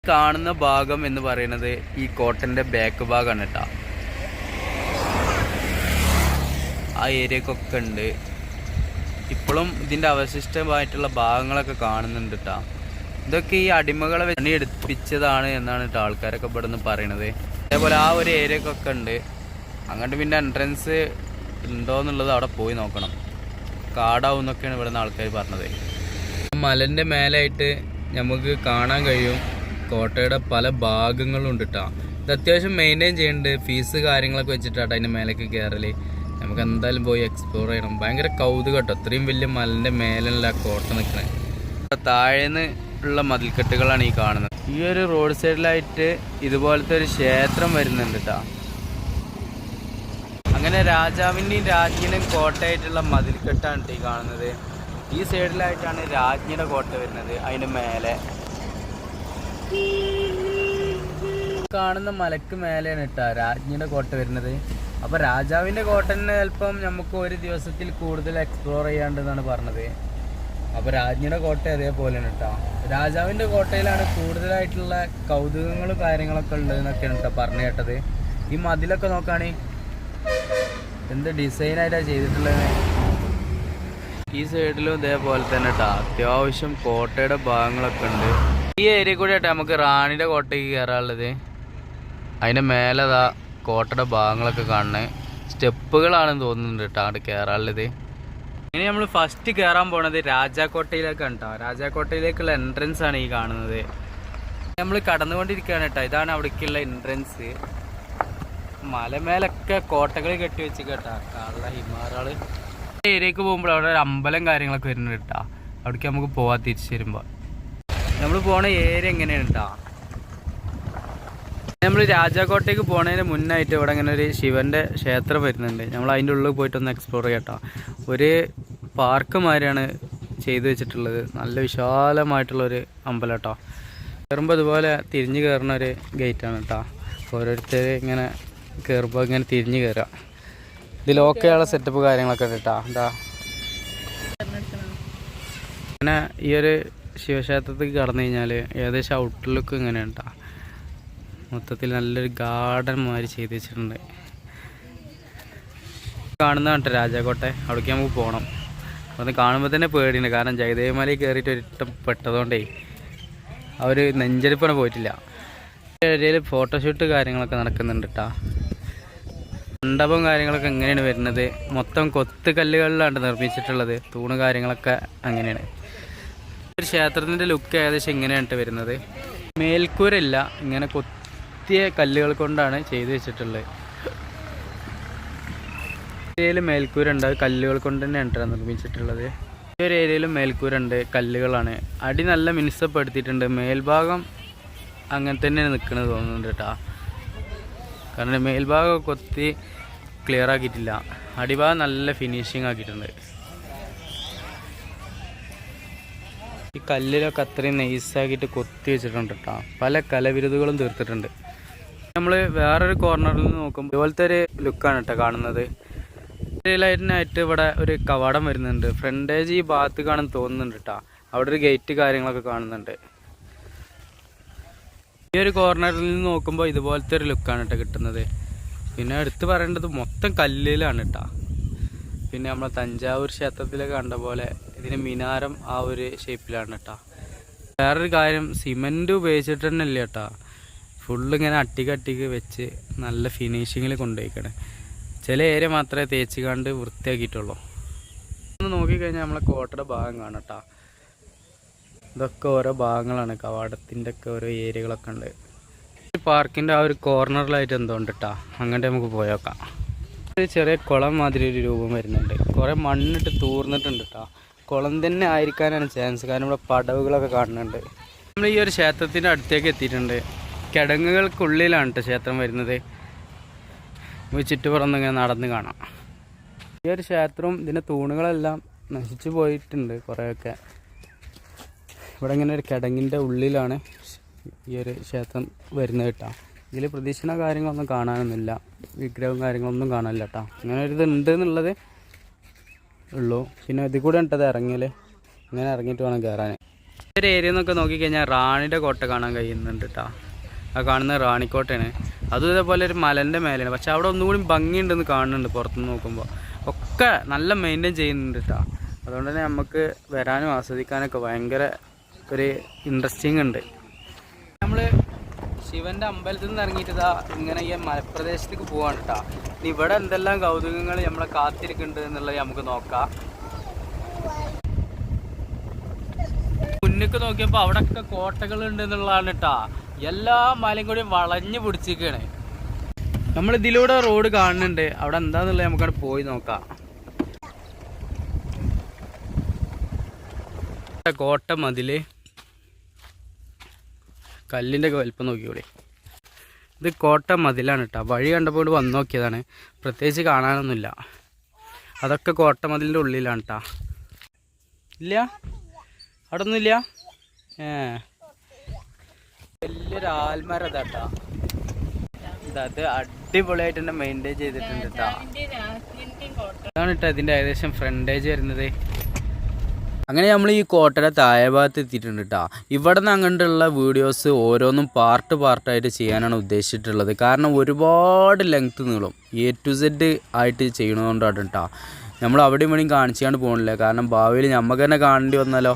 കാണുന്ന ഭാഗം എന്ന് പറയുന്നത് ഈ കോട്ടൻ്റെ ബാക്ക് ഭാഗമാണ് കേട്ടോ. ആ ഏരിയക്കൊക്കെ ഉണ്ട്. ഇപ്പോഴും ഇതിൻ്റെ അവശിഷ്ടമായിട്ടുള്ള ഭാഗങ്ങളൊക്കെ കാണുന്നുണ്ട് കേട്ടോ. ഇതൊക്കെ ഈ അടിമകളെ പണി എടുപ്പിച്ചതാണ് എന്നാണ് കേട്ടോ ആൾക്കാരൊക്കെ ഇവിടെ നിന്ന് പറയണത്. അതേപോലെ ആ ഒരു ഏരിയക്കൊക്കെ ഉണ്ട്. അങ്ങോട്ട് പിന്നെ എൻട്രൻസ് ഉണ്ടോ എന്നുള്ളത് അവിടെ പോയി നോക്കണം. കാടാവും എന്നൊക്കെയാണ് ഇവിടെ നിന്ന് ആൾക്കാർ പറഞ്ഞത്. മലൻ്റെ മേലായിട്ട് നമുക്ക് കാണാൻ കഴിയും കോട്ടയുടെ പല ഭാഗങ്ങളും ഉണ്ട് കേട്ടോ. ഇത് അത്യാവശ്യം മെയിൻറ്റെയിൻ ചെയ്യുന്നുണ്ട്. ഫീസ് കാര്യങ്ങളൊക്കെ വെച്ചിട്ടാണ് അതിൻ്റെ മേലേക്ക് കയറൽ. നമുക്ക് എന്തായാലും പോയി എക്സ്പ്ലോർ ചെയ്യണം. ഭയങ്കര കൗതുകം കേട്ടോ. അത്രയും വലിയ മലൻ്റെ മേലുള്ള കോട്ട നിൽക്കണേ. താഴേന്ന് ഉള്ള മതിൽക്കെട്ടുകളാണ് ഈ കാണുന്നത്. ഈ ഒരു റോഡ് സൈഡിലായിട്ട് ഇതുപോലത്തെ ഒരു ക്ഷേത്രം വരുന്നുണ്ട് കേട്ടോ. അങ്ങനെ രാജാവിൻ്റെയും രാജ്ഞിയുടെയും കോട്ടയായിട്ടുള്ള മതിൽക്കെട്ടാണ് ഈ കാണുന്നത്. ഈ സൈഡിലായിട്ടാണ് രാജ്ഞിയുടെ കോട്ട വരുന്നത്. അതിന് മേലെ കാണുന്ന മലക്ക് മേലെയാണ് കേട്ടോ രാജ്ഞിയുടെ കോട്ട വരുന്നത്. അപ്പോൾ രാജാവിൻ്റെ കോട്ടനെ ചിലപ്പം നമുക്ക് ഒരു ദിവസത്തിൽ കൂടുതൽ എക്സ്പ്ലോർ ചെയ്യാണ്ടെന്നാണ് പറഞ്ഞത്. അപ്പോൾ രാജ്ഞിയുടെ കോട്ട അതേപോലെയാണ് കേട്ടോ. രാജാവിൻ്റെ കോട്ടയിലാണ് കൂടുതലായിട്ടുള്ള കൗതുകങ്ങളും കാര്യങ്ങളൊക്കെ ഉള്ളതെന്നൊക്കെയാണ് കേട്ടോ പറഞ്ഞു കേട്ടത്. ഈ മതിലൊക്കെ നോക്കുകയാണെങ്കിൽ എന്ത് ഡിസൈനായിട്ടാണ് ചെയ്തിട്ടുള്ളത്. ഈ സൈഡിലും ഇതേപോലെ തന്നെ കേട്ടോ അത്യാവശ്യം കോട്ടയുടെ ഭാഗങ്ങളൊക്കെ ഉണ്ട്. ഈ ഏരിയ കൂടെ കേട്ടോ നമുക്ക് റാണിയുടെ കോട്ടയ്ക്ക് കയറാനുള്ളത്. അതിൻ്റെ മേലെതാ കോട്ടയുടെ ഭാഗങ്ങളൊക്കെ കാണുന്നത്. സ്റ്റെപ്പുകളാണെന്ന് തോന്നുന്നുണ്ട് കേട്ടോ അങ്ങോട്ട് കയറാനുള്ളത്. ഇനി നമ്മൾ ഫസ്റ്റ് കയറാൻ പോണത് രാജാക്കോട്ടയിലേക്കാണ് കേട്ടോ. രാജാക്കോട്ടയിലേക്കുള്ള എൻട്രൻസ് ആണ് ഈ കാണുന്നത്. നമ്മൾ കടന്നുകൊണ്ടിരിക്കുകയാണ് കേട്ടോ. ഇതാണ് അവിടേക്കുള്ള എൻട്രൻസ്. മലമേലൊക്കെ കോട്ടകൾ കെട്ടി വെച്ച് കേട്ടോ കാള ഹിമാറാള്. ഏരിയക്ക് പോകുമ്പോൾ അവിടെ ഒരു അമ്പലം കാര്യങ്ങളൊക്കെ വരുന്നുണ്ട് കേട്ടോ. അവിടേക്ക് നമുക്ക് പോവാൻ തിരിച്ചു വരുമ്പോൾ. നമ്മൾ പോണ ഏരിയ എങ്ങനെയാണ് കേട്ടോ. നമ്മൾ രാജാക്കോട്ടയ്ക്ക് പോണതിന് മുന്നായിട്ട് ഇവിടെ ഇങ്ങനെ ഒരു ശിവൻ്റെ ക്ഷേത്രം വരുന്നുണ്ട്. നമ്മൾ അതിൻ്റെ ഉള്ളിൽ പോയിട്ടൊന്ന് എക്സ്പ്ലോർ ചെയ്യാം കേട്ടോ. ഒരു പാർക്ക് മാതിരിയാണ് ചെയ്തു വെച്ചിട്ടുള്ളത്. നല്ല വിശാലമായിട്ടുള്ളൊരു അമ്പലം കേട്ടോ. കയറുമ്പോൾ ഇതുപോലെ തിരിഞ്ഞ് കയറുന്ന ഒരു ഗേറ്റാണ് കേട്ടോ. ഓരോരുത്തർ ഇങ്ങനെ കയറുമ്പോൾ ഇങ്ങനെ തിരിഞ്ഞ് കയറുക. ഇതിലൊക്കെയുള്ള സെറ്റപ്പ് കാര്യങ്ങളൊക്കെ ഉണ്ട് കേട്ടോ. എന്താ അങ്ങനെ ഈ ഒരു ശിവക്ഷേത്രത്തിൽ കടന്നു കഴിഞ്ഞാൽ ഏകദേശം ഔട്ട്ലുക്ക് ഇങ്ങനെയാണ് കേട്ടോ. മൊത്തത്തിൽ നല്ലൊരു ഗാർഡൻ മാതിരി ചെയ്ത് വെച്ചിട്ടുണ്ട്. കാണുന്നതാണ് കേട്ടോ രാജാക്കോട്ട. അവിടേക്ക് നമുക്ക് പോകണം. അത് കാണുമ്പോൾ തന്നെ പേടിയുണ്ട്. കാരണം ജയദേവമലയിൽ കയറിയിട്ട് ഒരിട്ടം പെട്ടതുകൊണ്ടേ അവർ നെഞ്ചരിപ്പാണ് പോയിട്ടില്ല. ഏരിയയിൽ ഫോട്ടോഷൂട്ട് കാര്യങ്ങളൊക്കെ നടക്കുന്നുണ്ട് കേട്ടോ. മണ്ഡപം കാര്യങ്ങളൊക്കെ എങ്ങനെയാണ് വരുന്നത്. മൊത്തം കൊത്ത് കല്ലുകളിലാണ് നിർമ്മിച്ചിട്ടുള്ളത്. തൂണ് കാര്യങ്ങളൊക്കെ അങ്ങനെയാണ്. ഒരു ക്ഷേത്രത്തിൻ്റെ ലുക്ക് ഏകദേശം ഇങ്ങനെയാണ് വരുന്നത്. മേൽക്കൂരല്ല, ഇങ്ങനെ കൊത്തിയ കല്ലുകൾ കൊണ്ടാണ് ചെയ്തു വെച്ചിട്ടുള്ളത്. ഏരിയയിൽ മേൽക്കൂരുണ്ട്, കല്ലുകൾ കൊണ്ട് തന്നെയാണ് നിർമ്മിച്ചിട്ടുള്ളത്. ഈ ഒരു ഏരിയയിലും മേൽക്കൂരുണ്ട്, കല്ലുകളാണ്. അടി നല്ല മിനുസപ്പെടുത്തിയിട്ടുണ്ട്. മേൽഭാഗം അങ്ങനെ തന്നെയാണ് നിൽക്കുന്നത് തോന്നുന്നുണ്ട് കേട്ടോ. കാരണം മേൽഭാഗം കൊത്തി ക്ലിയർ ആക്കിയിട്ടില്ല. അടിഭാഗം നല്ല ഫിനിഷിങ് ആക്കിയിട്ടുണ്ട്. ഈ കല്ലിലൊക്കെ അത്രയും നൈസാക്കിയിട്ട് കൊത്തി വെച്ചിട്ടുണ്ട് കേട്ടോ. പല കലവിരുതുകളും തീർത്തിട്ടുണ്ട്. നമ്മൾ വേറൊരു കോർണറിൽ നിന്ന് നോക്കുമ്പോൾ ഇതുപോലത്തെ ഒരു ലുക്കാണ് കേട്ടോ കാണുന്നത്. ലൈറ്റിനായിട്ട് ഇവിടെ ഒരു കവാടം വരുന്നുണ്ട്. ഫ്രണ്ടേജ് ഈ ഭാഗത്ത് കാണാൻ തോന്നുന്നുണ്ട് കേട്ടോ. അവിടെ ഒരു ഗേറ്റ് കാര്യങ്ങളൊക്കെ കാണുന്നുണ്ട്. ഈ ഒരു കോർണറിൽ നിന്ന് നോക്കുമ്പോൾ ഇതുപോലത്തെ ഒരു ലുക്കാണ് കേട്ടോ കിട്ടുന്നത്. പിന്നെ എടുത്ത് പറയേണ്ടത് മൊത്തം കല്ലിലാണ് കേട്ടോ. പിന്നെ നമ്മളെ തഞ്ചാവൂർ ക്ഷേത്രത്തിലൊക്കെ കണ്ട പോലെ ഇതിന് മിനാരം ആ ഒരു ഷേപ്പിലാണ് കേട്ടോ. വേറൊരു കാര്യം, സിമെൻറ്റ് ഉപയോഗിച്ചിട്ട് തന്നെ ഇല്ല കേട്ടോ. ഫുള്ളിങ്ങനെ അട്ടിക്ക് വെച്ച് നല്ല ഫിനിഷിങ്ങിൽ കൊണ്ടുപോയിക്കണേ. ചില ഏരിയ മാത്രമേ തേച്ച് കണ്ട് വൃത്തിയാക്കിയിട്ടുള്ളൂ. ഒന്ന് നോക്കിക്കഴിഞ്ഞാൽ നമ്മളെ കോട്ടയുടെ ഭാഗം കാണാം കേട്ടോ. ഇതൊക്കെ ഓരോ ഭാഗങ്ങളാണ്. കവാടത്തിൻ്റെ ഒക്കെ ഓരോ ഏരിയകളൊക്കെ ഉണ്ട്. പാർക്കിൻ്റെ ആ ഒരു കോർണറിലായിട്ട് എന്തോ ഉണ്ട് കേട്ടോ. അങ്ങോട്ട് നമുക്ക് പോയേക്കാം. ഒരു ചെറിയ കുളം മാതിരി ഒരു രൂപം വരുന്നുണ്ട്. കുറേ മണ്ണിട്ട് തൂർന്നിട്ടുണ്ട് കേട്ടോ. കുളം തന്നെ ആയിരിക്കാനാണ് ചാൻസ്. കാരണം ഇവിടെ പടവുകളൊക്കെ കാണുന്നുണ്ട്. നമ്മൾ ഈ ഒരു ക്ഷേത്രത്തിൻ്റെ അടുത്തേക്ക് എത്തിയിട്ടുണ്ട്. കിടങ്ങുകൾക്കുള്ളിലാണ് കേട്ടോ ക്ഷേത്രം വരുന്നത്. ചുറ്റുപുറം ഇങ്ങനെ നടന്ന് കാണാം. ഈ ഒരു ക്ഷേത്രവും ഇതിൻ്റെ തൂണുകളെല്ലാം നശിച്ചു പോയിട്ടുണ്ട് കുറേയൊക്കെ. ഇവിടെ ഇങ്ങനെ ഒരു കിടങ്ങിൻ്റെ ഉള്ളിലാണ് ഈ ഒരു ക്ഷേത്രം വരുന്നത് കേട്ടോ. ഇതിൽ പ്രദക്ഷിണ കാര്യങ്ങളൊന്നും കാണാനൊന്നുമില്ല. വിഗ്രഹവും കാര്യങ്ങളൊന്നും കാണാനില്ല കേട്ടോ. അങ്ങനെ ഒരു ഇതുണ്ട് എന്നുള്ളത് ഉള്ളൂ. പിന്നെ ഇതിൽ കൂടെ ഉണ്ടത് ഇറങ്ങിയാൽ ഇങ്ങനെ ഇറങ്ങിയിട്ട് വേണം കയറാൻ. ഒരു ഏരിയ എന്നൊക്കെ നോക്കിക്കഴിഞ്ഞാൽ റാണിയുടെ കോട്ട കാണാൻ കഴിയുന്നുണ്ട് കേട്ടോ. ആ കാണുന്നത് റാണിക്കോട്ടയാണ്. അതും ഇതേപോലെ ഒരു മലൻ്റെ മേലെയാണ്. പക്ഷെ അവിടെ ഒന്നുകൂടി ഭംഗിയുണ്ടെന്ന് കാണുന്നുണ്ട് പുറത്തുനിന്ന് നോക്കുമ്പോൾ. ഒക്കെ നല്ല മെയിൻറ്റെയിൻ ചെയ്യുന്നുണ്ട് കേട്ടോ. അതുകൊണ്ട് തന്നെ നമുക്ക് വരാനും ആസ്വദിക്കാനൊക്കെ ഭയങ്കര ഒരു ഇൻട്രസ്റ്റിംഗ് ഉണ്ട്. നമ്മൾ ശിവൻ്റെ അമ്പലത്തിൽ നിന്ന് ഇറങ്ങിയിട്ട് ഇങ്ങനെ ഈ മലപ്രദേശത്തേക്ക് പോവാണ് കേട്ടോ. ഇനി ഇവിടെ എന്തെല്ലാം കൗതുകങ്ങൾ നമ്മളെ കാത്തിരിക്കുന്നുണ്ട് എന്നുള്ളത് നമുക്ക് നോക്കാം. മുന്നിക്ക് നോക്കിയപ്പോൾ അവിടെയൊക്കെ കോട്ടകളുണ്ട് എന്നുള്ളതാണ് കേട്ടോ. എല്ലാ മലയും കൂടി വളഞ്ഞു പിടിച്ചിരിക്കുകയാണ്. നമ്മൾ ഇതിലൂടെ റോഡ് കാണുന്നുണ്ട്. അവിടെ എന്താന്നുള്ളത് നമുക്കവിടെ പോയി നോക്കാം. കോട്ട മതില് കല്ലിൻ്റെ ഒക്കെ വലിപ്പം നോക്കിയോളി. ഇത് കോട്ട മതിലാണ് കേട്ടോ. വഴി കണ്ടപ്പോൾ വന്ന് നോക്കിയതാണ്. പ്രത്യേകിച്ച് കാണാനൊന്നുമില്ല. അതൊക്കെ കോട്ട മതിലിൻ്റെ ഉള്ളിലാണ് കേട്ടോ. ഇല്ല, അവിടെ ഒന്നുമില്ല. വലിയൊരു ആൽമരം ഇതാട്ടാ. അത് അടിപൊളിയായിട്ട് തന്നെ മെയിൻറ്റെയിൻ ചെയ്തിട്ടുണ്ട് കേട്ടോ. അതാണ് കേട്ടോ ഇതിൻ്റെ ഏകദേശം ഫ്രണ്ടേജ് വരുന്നത്. അങ്ങനെ നമ്മൾ ഈ കോട്ടയുടെ താഴെ ഭാഗത്ത് എത്തിയിട്ടുണ്ട് കേട്ടോ. ഇവിടെ നിന്ന് അങ്ങോട്ടുള്ള വീഡിയോസ് ഓരോന്നും പാർട്ടായിട്ട് ചെയ്യാനാണ് ഉദ്ദേശിച്ചിട്ടുള്ളത്. കാരണം ഒരുപാട് ലെങ്ത്ത് നീളും. A to Z ആയിട്ട് ചെയ്യണതുകൊണ്ടാണ് കേട്ടോ. നമ്മൾ അവിടെയും ഇവിടെയും കാണിച്ചാണ്ട് പോകണില്ല. കാരണം ഭാവിയിൽ നമുക്ക് തന്നെ കാണേണ്ടി വന്നാലോ.